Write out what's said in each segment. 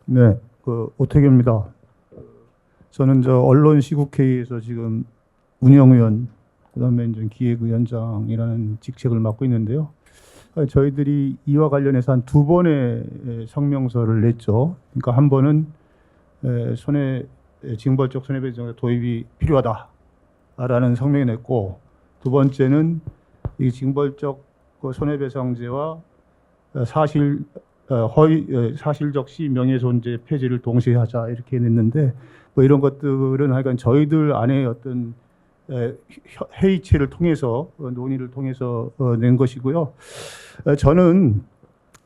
네, 오태규입니다. 저는 언론 시국회의에서 지금 운영위원, 그다음에 이제 기획위원장이라는 직책을 맡고 있는데요. 저희들이 이와 관련해서 한 두 번의 성명서를 냈죠. 그러니까 한 번은 징벌적 손해배상 도입이 필요하다라는 성명을 냈고, 두 번째는 이 징벌적 손해배상제와 사실적 시 명예손재 폐지를 동시에 하자 이렇게 냈는데, 뭐 이런 것들은 하여간 저희들 안에 어떤 회의체를 통해서 논의를 통해서 낸 것이고요. 저는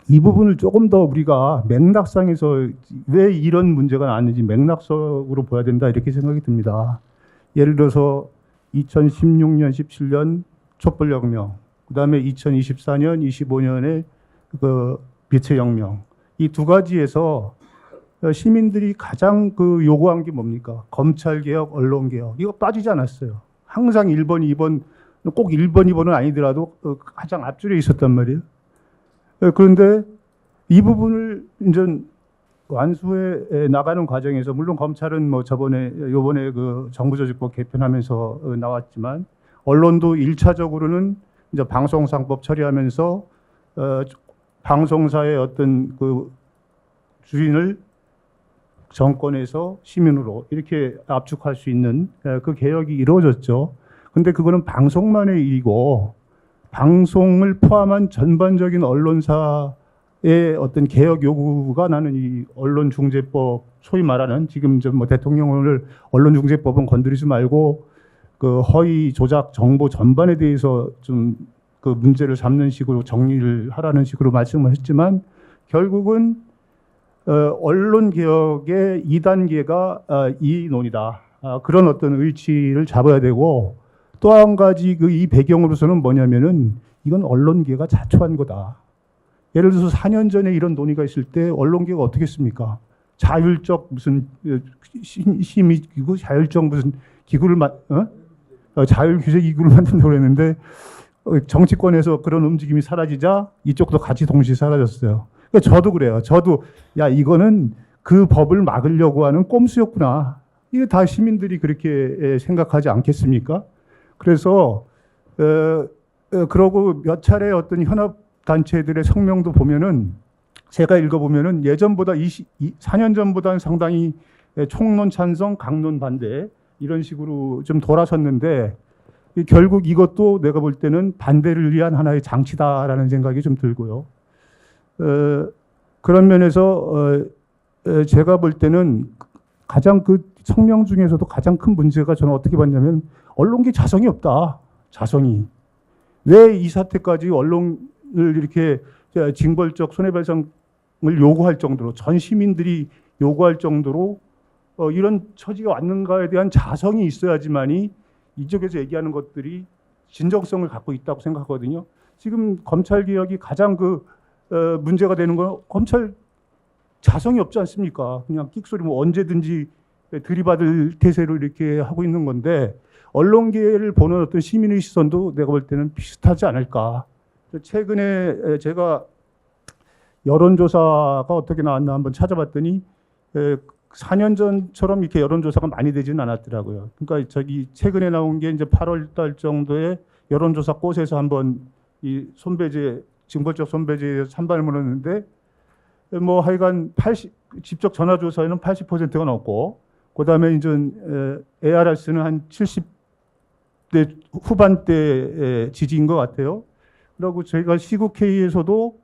이 부분을 조금 더 우리가 맥락상에서 왜 이런 문제가 나왔는지 맥락적으로 봐야 된다 이렇게 생각이 듭니다. 예를 들어서 2016년, 17년 촛불혁명, 그다음에 2024년, 25년에 빛의 혁명, 이 두 가지에서 시민들이 가장 요구한 게 뭡니까? 검찰개혁, 언론개혁. 이거 빠지지 않았어요. 항상 1번, 2번, 꼭 1번, 2번은 아니더라도 가장 앞줄에 있었단 말이에요. 그런데 이 부분을 이제 완수해 나가는 과정에서, 물론 검찰은 뭐 요번에 정부조직법 개편하면서 나왔지만, 언론도 1차적으로는 이제 방송상법 처리하면서 방송사의 어떤 주인을 정권에서 시민으로 이렇게 압축할 수 있는 그 개혁이 이루어졌죠. 근데 그거는 방송만의 일이고, 방송을 포함한 전반적인 언론사의 어떤 개혁 요구가, 나는 이 언론중재법, 소위 말하는 지금 대통령을 언론중재법은 건드리지 말고 허위 조작 정보 전반에 대해서 좀 문제를 삼는 식으로 정리를 하라는 식으로 말씀을 했지만, 결국은 언론 개혁의 2단계가 이 논의다. 그런 어떤 의치를 잡아야 되고, 또 한 가지 이 배경으로서는 뭐냐면은, 이건 언론계가 자초한 거다. 예를 들어서 4년 전에 이런 논의가 있을 때 언론계가 어떻게 했습니까? 자율적 무슨 심의기구, 자율적 무슨 기구를 자율규제기구를 만든다고 그랬는데, 정치권에서 그런 움직임이 사라지자 이쪽도 같이 동시에 사라졌어요. 그러니까 저도 그래요. 저도 이거는 그 법을 막으려고 하는 꼼수였구나. 이게 다 시민들이 그렇게 생각하지 않겠습니까? 그래서 그러고 몇 차례 어떤 현업 단체들의 성명도 보면은, 제가 읽어보면은 예전보다 4년 전보다는 상당히 총론 찬성, 강론 반대 이런 식으로 좀 돌아섰는데, 결국 이것도 내가 볼 때는 반대를 위한 하나의 장치다라는 생각이 좀 들고요. 그런 면에서 제가 볼 때는 가장 성명 중에서도 가장 큰 문제가, 저는 어떻게 봤냐면, 언론계 자성이 없다. 자성이. 왜 이 사태까지 언론을 이렇게 징벌적 손해배상을 요구할 정도로, 전 시민들이 요구할 정도로 이런 처지가 왔는가에 대한 자성이 있어야지만이 이쪽에서 얘기하는 것들이 진정성을 갖고 있다고 생각하거든요. 지금 검찰개혁이 가장 문제가 되는 건 검찰 자성이 없지 않습니까? 그냥 끽소리 언제든지 들이받을 태세로 이렇게 하고 있는 건데, 언론계를 보는 어떤 시민의 시선도 내가 볼 때는 비슷하지 않을까. 최근에 제가 여론조사가 어떻게 나왔나 한번 찾아봤더니 4년 전처럼 이렇게 여론조사가 많이 되지는 않았더라고요. 그러니까 최근에 나온 게 이제 8월 달 정도에 여론조사 꽃에서 한번 이 징벌적 손배제에 찬반을 물었는데, 뭐 하여간 직접 전화조사에는 80%가 넘고, 그 다음에 이제 ARS는 한 70대 후반대 지지인 것 같아요. 그리고 저희가 시국회의에서도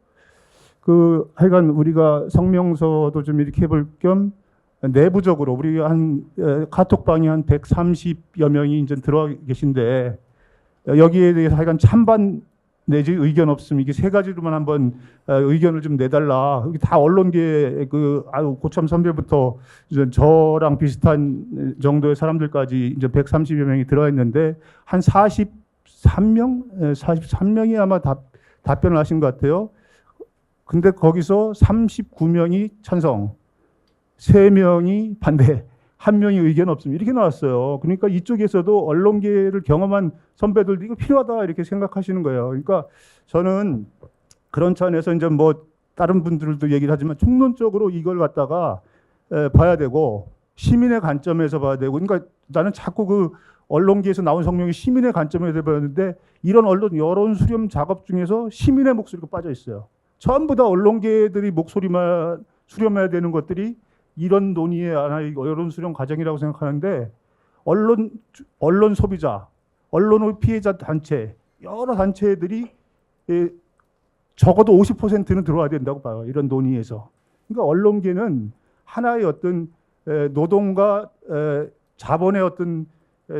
하여간 우리가 성명서도 좀 이렇게 해볼 겸 내부적으로 우리 카톡방이 한 130여 명이 이제 들어와 계신데, 여기에 대해서 하여간 찬반 내지 의견 없음, 이게 세 가지로만 한번 의견을 좀 내달라. 여기 다 언론계 고참 선배부터 이제 저랑 비슷한 정도의 사람들까지 이제 130여 명이 들어와 있는데, 한 43명이 아마 답변을 하신 것 같아요. 근데 거기서 39명이 찬성, 3명이 반대, 1명이 의견 없습니다. 이렇게 나왔어요. 그러니까 이쪽에서도 언론계를 경험한 선배들도 이거 필요하다 이렇게 생각하시는 거예요. 그러니까 저는 그런 차원에서 이제 다른 분들도 얘기를 하지만 총론적으로 이걸 갖다가 봐야 되고 시민의 관점에서 봐야 되고 그러니까 나는 자꾸 그 언론계에서 나온 성명이 시민의 관점에서 봐야되는데 이런 언론 여론 수렴 작업 중에서 시민의 목소리가 빠져 있어요. 전부 다 언론계들이 목소리만 수렴해야 되는 것들이 이런 논의의 하나의 여론 수렴 과정이라고 생각하는데 언론 소비자, 언론 피해자 단체 여러 단체들이 적어도 50%는 들어와야 된다고 봐요. 이런 논의에서. 그러니까 언론계는 하나의 어떤 노동과 자본의 어떤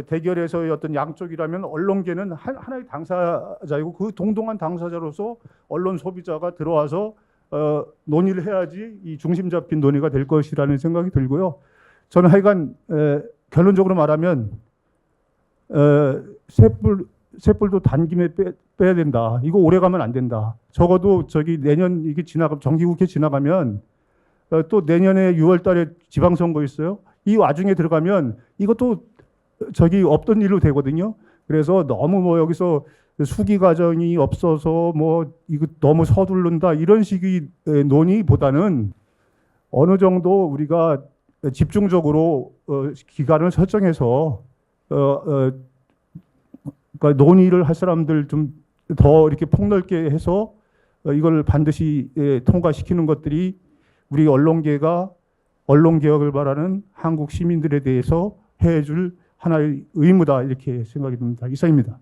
대결에서의 어떤 양쪽이라면 언론계는 하나의 당사자이고 그 동등한 당사자로서 언론 소비자가 들어와서 논의를 해야지 이 중심 잡힌 논의가 될 것이라는 생각이 들고요. 저는 하여간 결론적으로 말하면 셋불도 단김에 빼야 된다. 이거 오래 가면 안 된다. 적어도 내년 이게 정기국회 지나가면 또 내년에 6월달에 지방선거 있어요. 이 와중에 들어가면 이것도 없던 일로 되거든요. 그래서 너무 여기서 수기 과정이 없어서 이거 너무 서두른다 이런 식의 논의보다는 어느 정도 우리가 집중적으로 기간을 설정해서 그러니까 논의를 할 사람들 좀 더 이렇게 폭넓게 해서 이걸 반드시 통과시키는 것들이 우리 언론계가 언론개혁을 바라는 한국 시민들에 대해서 해줄 하나의 의무다 이렇게 생각이 듭니다. 이상입니다.